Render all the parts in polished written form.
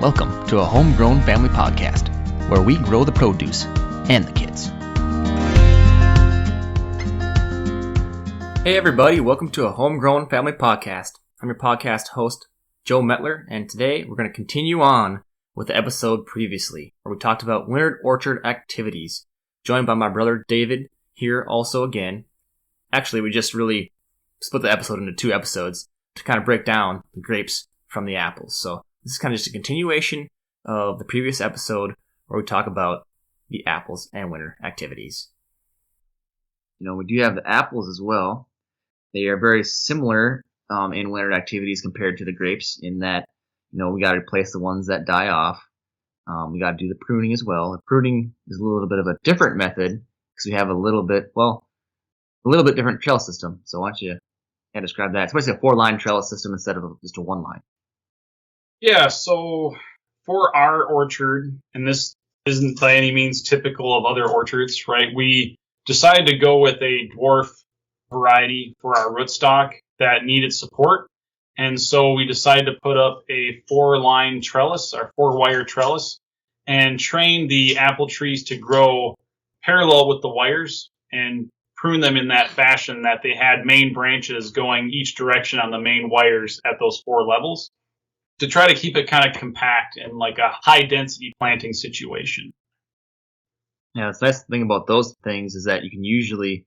Welcome to a homegrown family podcast where we grow the produce and the kids. Hey everybody, welcome to a homegrown family podcast. I'm your podcast host, Joe Metler, and today we're going to continue on with the episode previously where we talked about winter orchard activities, joined by my brother David here also again. Actually, we just really split the episode into two episodes to kind of break down the grapes from the apples. So this is kind of just a continuation of the previous episode where we talk about the apples and winter activities. We do have the apples as well. They are very similar in winter activities compared to the grapes in that, we got to replace the ones that die off. We got to do the pruning as well. The pruning is a little bit of a different method because we have a little bit different trellis system. So why don't you describe that? It's basically a 4-line trellis system instead of just a 1-line. Yeah, so for our orchard, and this isn't by any means typical of other orchards, right? We decided to go with a dwarf variety for our rootstock that needed support. And so we decided to put up a 4-line trellis, our 4-wire trellis, and train the apple trees to grow parallel with the wires and prune them in that fashion that they had main branches going each direction on the main wires at those 4 levels, to try to keep it kind of compact in like a high density planting situation. Yeah, the nice thing about those things is that you can usually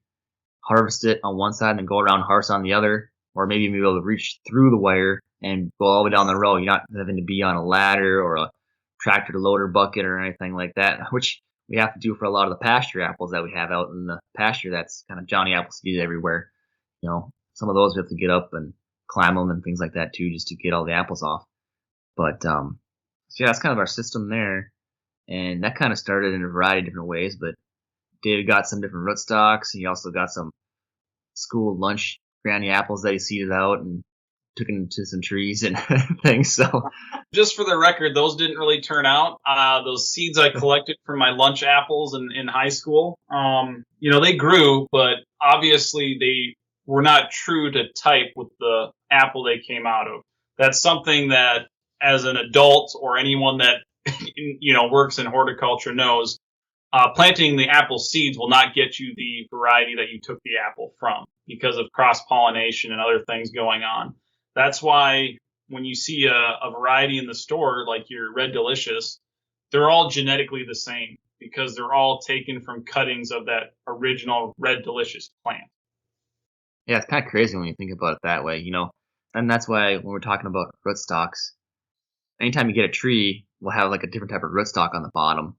harvest it on one side and then go around and harvest on the other, or maybe be able to reach through the wire and go all the way down the row. You're not having to be on a ladder or a tractor to loader bucket or anything like that, which we have to do for a lot of the pasture apples that we have out in the pasture. That's kind of Johnny Appleseed everywhere. Some of those we have to get up and climb them and things like that too, just to get all the apples off. But, so yeah, that's kind of our system there. And that kind of started in a variety of different ways. But David got some different rootstocks. He also got some school lunch granny apples that he seeded out and took into some trees and things. So, just for the record, those didn't really turn out. Those seeds I collected from my lunch apples in high school, they grew, but obviously they were not true to type with the apple they came out of. That's something that, as an adult or anyone that works in horticulture knows, planting the apple seeds will not get you the variety that you took the apple from because of cross-pollination and other things going on. That's why when you see a variety in the store, like your Red Delicious, they're all genetically the same because they're all taken from cuttings of that original Red Delicious plant. Yeah, it's kind of crazy when you think about it that way, And that's why when we're talking about rootstocks, anytime you get a tree, we'll have like a different type of rootstock on the bottom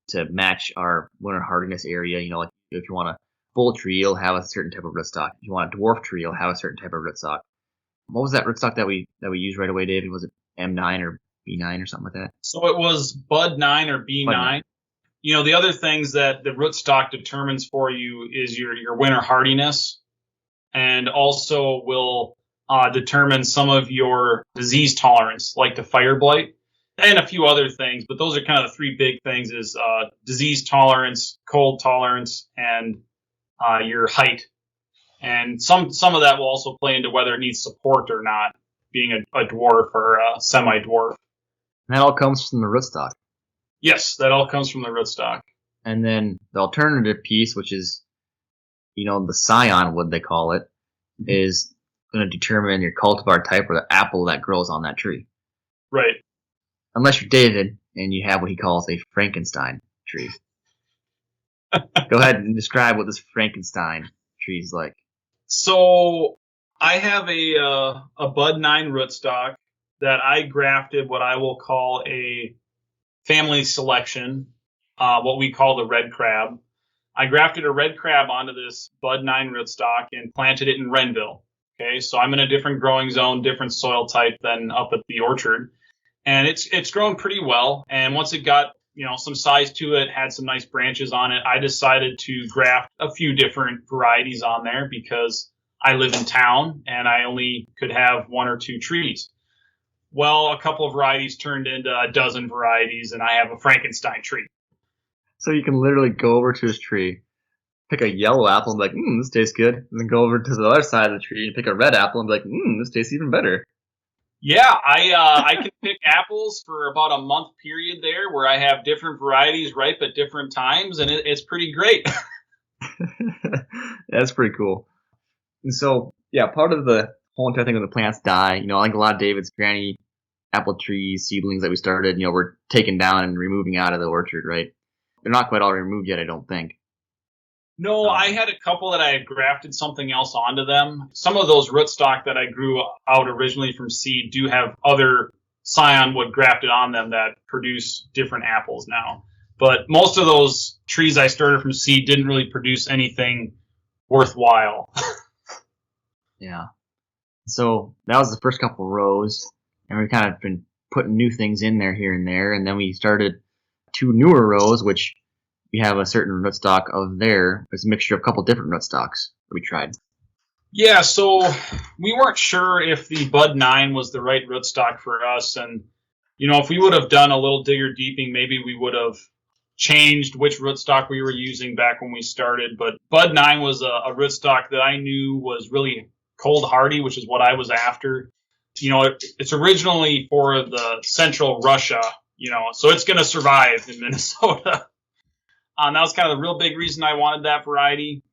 to match our winter hardiness area. Like if you want a full tree, you'll have a certain type of rootstock. If you want a dwarf tree, you'll have a certain type of rootstock. What was that rootstock that we used right away, David? Was it M9 or B9 or something like that? So it was Bud 9 or B9. The other things that the rootstock determines for you is your winter hardiness, and also will determine some of your disease tolerance, like the fire blight, and a few other things. But those are kind of the 3 big things: is disease tolerance, cold tolerance, and your height. And some of that will also play into whether it needs support or not, being a dwarf or a semi-dwarf. And that all comes from the rootstock. Yes, that all comes from the rootstock. And then the alternative piece, which is, the scion, what they call it, is going to determine your cultivar type or the apple that grows on that tree. Right. Unless you're David and you have what he calls a Frankenstein tree. Go ahead and describe what this Frankenstein tree is like. So I have a Bud 9 rootstock that I grafted what I will call a family selection, what we call the red crab. I grafted a red crab onto this Bud 9 rootstock and planted it in Renville. Okay, so I'm in a different growing zone, different soil type than up at the orchard. And it's grown pretty well. And once it got, some size to it, had some nice branches on it, I decided to graft a few different varieties on there because I live in town and I only could have 1 or 2 trees. Well, a couple of varieties turned into a dozen varieties, and I have a Frankenstein tree. So you can literally go over to his tree, pick a yellow apple and be like, this tastes good. And then go over to the other side of the tree and pick a red apple and be like, this tastes even better. Yeah, I can pick apples for about a month period there, where I have different varieties ripe at different times, and it's pretty great. That's pretty cool. And so, yeah, part of the whole entire thing when the plants die, like a lot of David's granny apple trees, seedlings that we started, we're taking down and removing out of the orchard, right? They're not quite all removed yet, I don't think. No, I had a couple that I had grafted something else onto them. Some of those rootstock that I grew out originally from seed do have other scion wood grafted on them that produce different apples now. But most of those trees I started from seed didn't really produce anything worthwhile. Yeah. So that was the first couple rows, and we've kind of been putting new things in there here and there, and then we started 2 newer rows, which we have a certain rootstock of there. It's a mixture of a couple different rootstocks that we tried. Yeah, so we weren't sure if the Bud 9 was the right rootstock for us, and if we would have done a little digger deeping, maybe we would have changed which rootstock we were using back when we started. But Bud 9 was a rootstock that I knew was really cold hardy, which is what I was after. It's originally for the central Russia, so it's going to survive in Minnesota. That was kind of the real big reason I wanted that variety.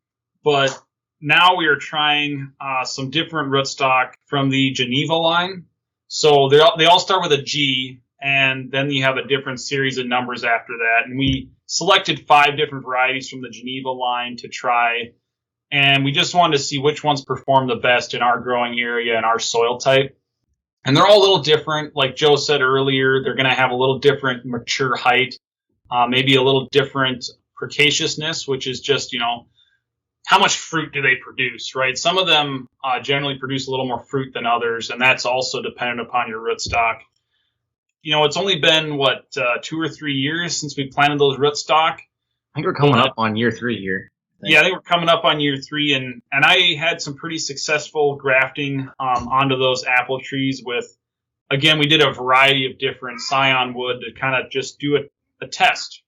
But now we are trying some different rootstock from the Geneva line. So they all start with a G, and then you have a different series of numbers after that. And we selected 5 different varieties from the Geneva line to try. And we just wanted to see which ones perform the best in our growing area and our soil type. And they're all a little different. Like Joe said earlier, they're going to have a little different mature height, maybe a little different precociousness, which is just, how much fruit do they produce, right? Some of them generally produce a little more fruit than others, and that's also dependent upon your rootstock. It's only been, 2 or 3 years since we planted those rootstock. I think we're coming up on year 3 here. Yeah, I think we're coming up on year 3, and I had some pretty successful grafting onto those apple trees with, again, we did a variety of different scion wood to kind of just do a test.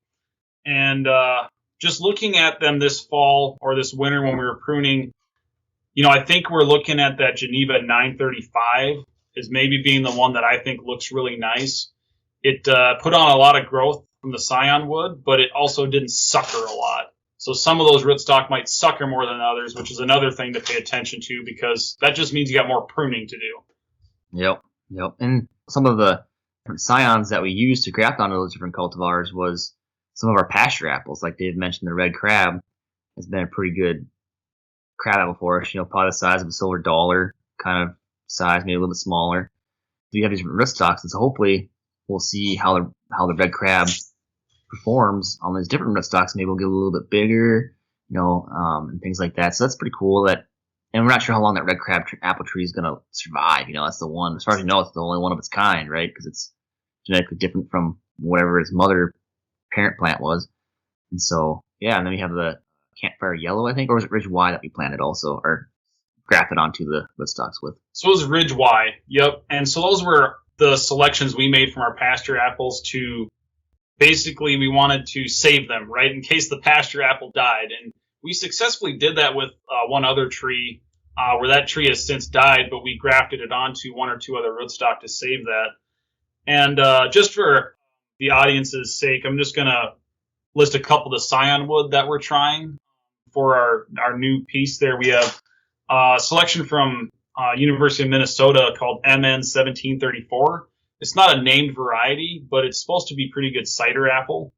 And just looking at them this fall or this winter when we were pruning, I think we're looking at that Geneva 935 as maybe being the one that I think looks really nice. It put on a lot of growth from the scion wood, but it also didn't sucker a lot. So some of those rootstock might sucker more than others, which is another thing to pay attention to because that just means you got more pruning to do. Yep. And some of the scions that we used to graft onto those different cultivars was some of our pasture apples. Like Dave mentioned, the red crab has been a pretty good crab apple for us. Probably the size of a silver dollar kind of size, maybe a little bit smaller. So you have these different rootstocks, and so hopefully we'll see how the red crab performs on these different rootstocks. Maybe we'll get a little bit bigger, and things like that. So that's pretty cool. And we're not sure how long that red crab apple tree is going to survive. That's the one, as far as we know, it's the only one of its kind, right? Because it's genetically different from whatever its mother parent plant was. And so, yeah, and then we have the campfire yellow, I think, or was it Ridge Y that we planted also, or grafted onto the rootstocks with? So it was Ridge Y, yep. And so those were the selections we made from our pasture apples to basically we wanted to save them, right, in case the pasture apple died. And we successfully did that with one other tree where that tree has since died, but we grafted it onto 1 or 2 other rootstock to save that. And just for the audience's sake, I'm just going to list a couple of the scion wood that we're trying for our new piece there. We have a selection from University of Minnesota called MN 1734. It's not a named variety, but it's supposed to be pretty good cider apple.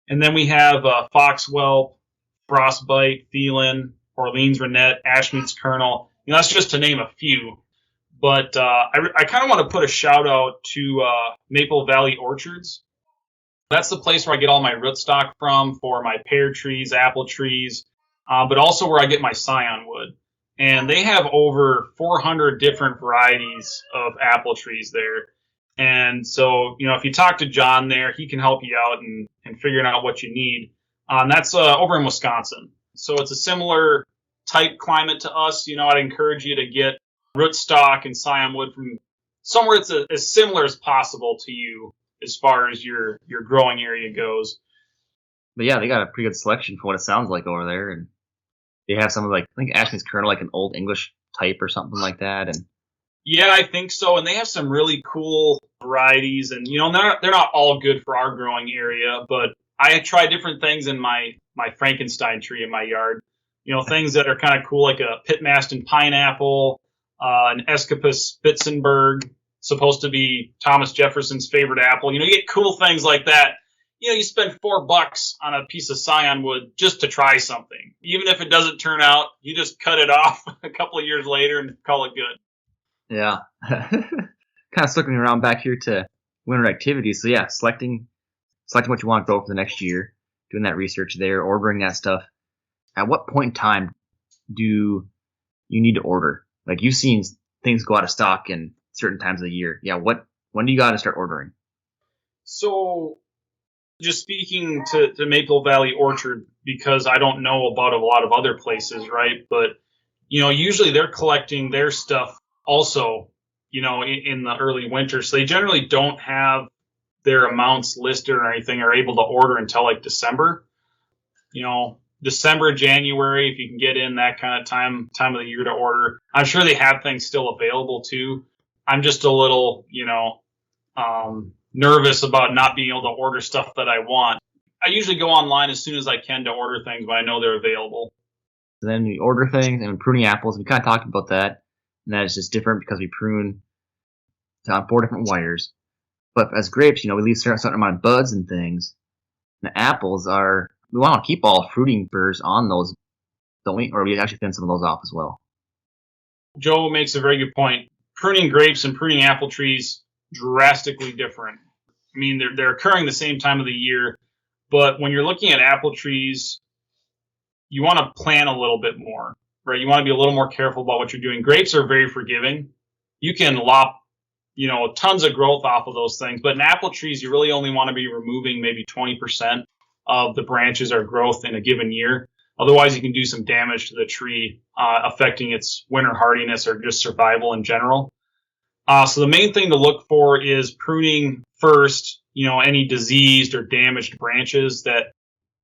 And then we have Foxwhelp, Frostbite, Phelan, Orleans Renette, Ashmead's Kernel. That's just to name a few. But I kind of want to put a shout out to Maple Valley Orchards. That's the place where I get all my rootstock from for my pear trees, apple trees, but also where I get my scion wood. And they have over 400 different varieties of apple trees there. And so, if you talk to John there, he can help you out in figuring out what you need. And that's over in Wisconsin. So it's a similar type climate to us. I'd encourage you to get rootstock and scion wood from somewhere that's as similar as possible to you as far as your growing area goes. But yeah, they got a pretty good selection for what it sounds like over there. And they have some of I think Ashmead's Kernel, like an Old English type or something like that. And Yeah, I think so. And they have some really cool varieties. And, they're not all good for our growing area, but I tried different things in my Frankenstein tree in my yard. Things that are kind of cool, like a Pitmaston pineapple, an Escapus Spitzenberg, supposed to be Thomas Jefferson's favorite apple. You get cool things like that. You spend $4 on a piece of scion wood just to try something. Even if it doesn't turn out, you just cut it off a couple of years later and call it good. Yeah. Kind of circling around back here to winter activities. So yeah, selecting what you want to grow for the next year, doing that research there, ordering that stuff. At what point in time do you need to order? Like you've seen things go out of stock in certain times of the year. Yeah, when do you got to start ordering? So, just speaking to Maple Valley Orchard, because I don't know about a lot of other places, right? But, usually they're collecting their stuff also, in the early winter. So they generally don't have their amounts listed or anything, or able to order until like December. December, January, if you can get in that kind of time of the year to order. I'm sure they have things still available too. I'm just a little, nervous about not being able to order stuff that I want. I usually go online as soon as I can to order things when I know they're available. So then we order things, and pruning apples, we kind of talked about that, and that is just different because we prune on 4 different wires. But as grapes, we leave a certain amount of buds and things. And the apples we want to keep all fruiting burrs on those, don't we? Or we actually thin some of those off as well. Joe makes a very good point. Pruning grapes and pruning apple trees, drastically different. I mean, they're occurring the same time of the year, but when you're looking at apple trees, you want to plan a little bit more, right? You want to be a little more careful about what you're doing. Grapes are very forgiving. You can lop, tons of growth off of those things, but in apple trees, you really only want to be removing maybe 20% of the branches or growth in a given year. Otherwise, you can do some damage to the tree, affecting its winter hardiness or just survival in general. So the main thing to look for is pruning first, any diseased or damaged branches that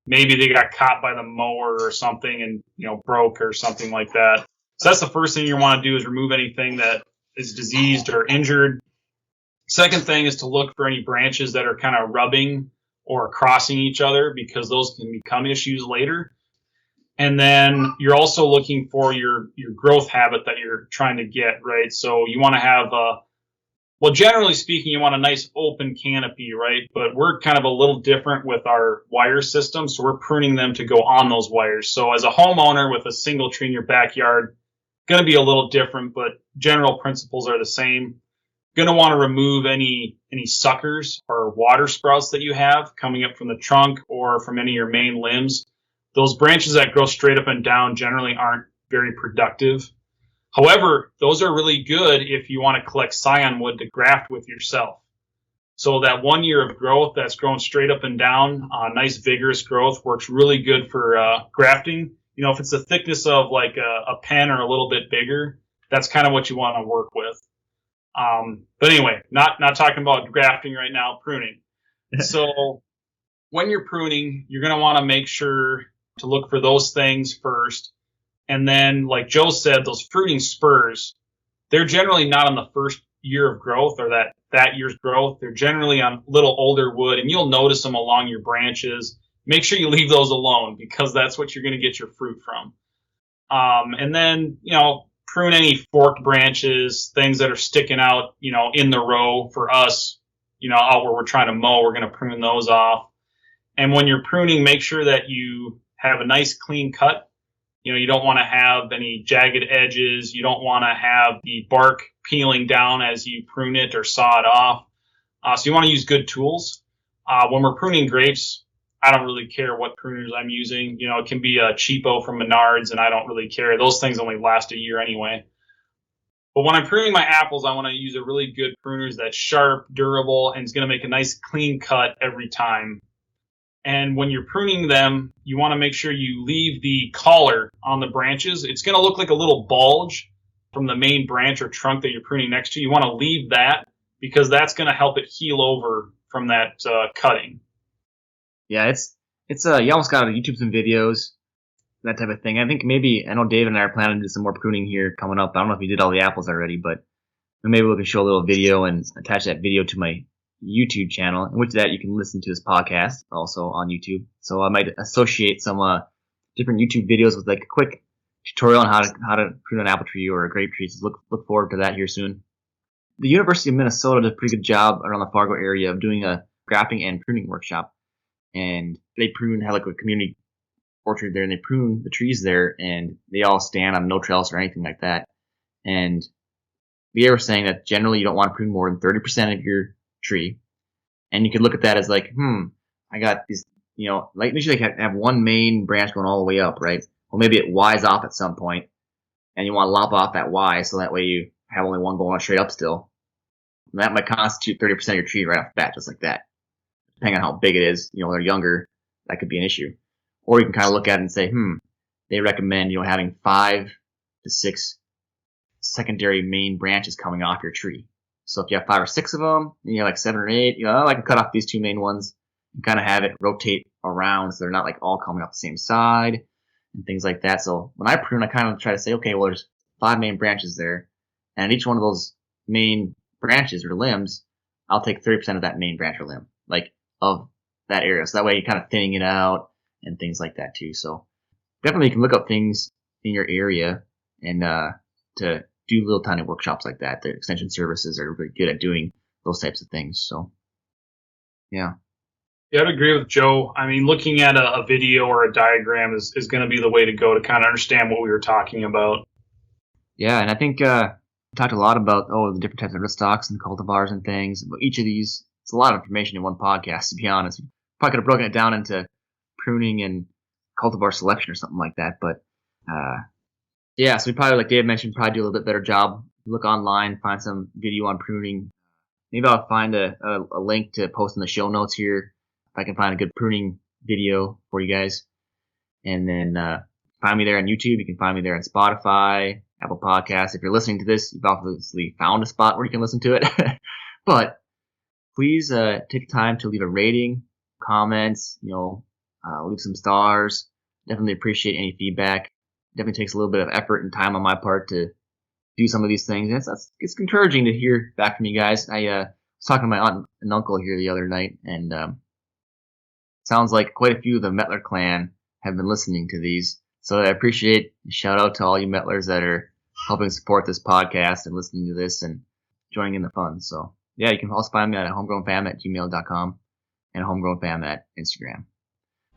maybe they got caught by the mower or something and, broke or something like that. So that's the first thing you want to do, is remove anything that is diseased or injured. Second thing is to look for any branches that are kind of rubbing or crossing each other, because those can become issues later. And then you're also looking for your growth habit that you're trying to get, right? So you want to have, generally speaking, you want a nice open canopy, right? But we're kind of a little different with our wire system. So we're pruning them to go on those wires. So as a homeowner with a single tree in your backyard, going to be a little different, but general principles are the same. Going to want to remove any suckers or water sprouts that you have coming up from the trunk or from any of your main limbs. Those branches that grow straight up and down generally aren't very productive. However, those are really good if you want to collect scion wood to graft with yourself. So that 1 year of growth that's grown straight up and down, nice vigorous growth, works really good for grafting. If it's the thickness of like a pen or a little bit bigger, that's kind of what you want to work with. But anyway, not talking about grafting right now, pruning. So when you're pruning, you're going to want to make sure to look for those things first. And then, like Joe said, those fruiting spurs, they're generally not on the first year of growth or that year's growth. They're generally on little older wood, and you'll notice them along your branches. Make sure you leave those alone, because that's what you're going to get your fruit from. And then, prune any forked branches, things that are sticking out, in the row for us, out where we're trying to mow, we're going to prune those off. And when you're pruning, make sure that you have a nice clean cut. You don't want to have any jagged edges. You don't want to have the bark peeling down as you prune it or saw it off. So you want to use good tools. When we're pruning grapes, I don't really care what pruners I'm using. It can be a cheapo from Menards, and I don't really care. Those things only last a year anyway. But when I'm pruning my apples, I want to use a really good pruner that's sharp, durable, and is going to make a nice clean cut every time. And when you're pruning them, you want to make sure you leave the collar on the branches. It's going to look like a little bulge from the main branch or trunk that you're pruning next to. You want to leave that, because that's going to help it heal over from that cutting. Yeah, it's you almost got to YouTube some videos, that type of thing. I know David and I are planning to do some more pruning here coming up. I don't know if you did all the apples already, but And maybe we can show a little video and attach that video to my YouTube channel, and with that you can listen to this podcast also on YouTube. So I might associate some different YouTube videos with like a quick tutorial on how to prune an apple tree or a grape tree. So look forward to that here soon. The University of Minnesota did a pretty good job around the Fargo area of doing a grafting and pruning workshop, and they have like a community orchard there, and they prune the trees there, and they all stand on no trellis or anything like that. And they were saying that generally you don't want to prune more than 30% of your tree. And you could look at that as like, I got these, like usually have one main branch going all the way up, right? Well, maybe it Y's off at some point, and you want to lop off that Y so that way you have only one going straight up still. And that might constitute 30% of your tree right off the bat, just like that. Depending on how big it is, when they're younger, that could be an issue. Or you can kind of look at it and say, they recommend, having 5 to 6 secondary main branches coming off your tree. So if you have 5 or 6 of them, and you have like 7 or 8, I can cut off these 2 main ones and kind of have it rotate around so they're not like all coming off the same side and things like that. So when I prune, I kind of try to say, okay, well, there's 5 main branches there, and each one of those main branches or limbs, I'll take 30% of that main branch or limb, like of that area. So that way you're kind of thinning it out and things like that too. So definitely you can look up things in your area and to do little tiny workshops like that. The extension services are really good at doing those types of things. So, yeah. Yeah, I'd agree with Joe. I mean, looking at a video or a diagram is going to be the way to go to kind of understand what we were talking about. Yeah, and I think we talked a lot about, the different types of rootstocks and cultivars and things. But each of these, it's a lot of information in one podcast, to be honest. We probably could have broken it down into pruning and cultivar selection or something like that. But, yeah, so we probably, like Dave mentioned, probably do a little bit better job. Look online, find some video on pruning. Maybe I'll find a link to post in the show notes here if I can find a good pruning video for you guys. And then find me there on YouTube. You can find me there on Spotify, Apple Podcasts. If you're listening to this, you've obviously found a spot where you can listen to it. But please take time to leave a rating, comments, leave some stars. Definitely appreciate any feedback. Definitely takes a little bit of effort and time on my part to do some of these things. And it's encouraging to hear back from you guys. I was talking to my aunt and uncle here the other night, and sounds like quite a few of the Mettler clan have been listening to these. So I appreciate a shout out to all you Mettlers that are helping support this podcast and listening to this and joining in the fun. So yeah, you can also find me at homegrownfam@gmail.com and homegrownfam at Instagram.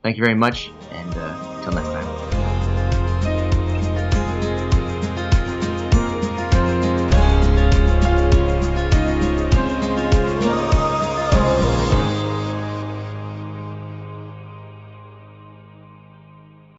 Thank you very much, and until next time.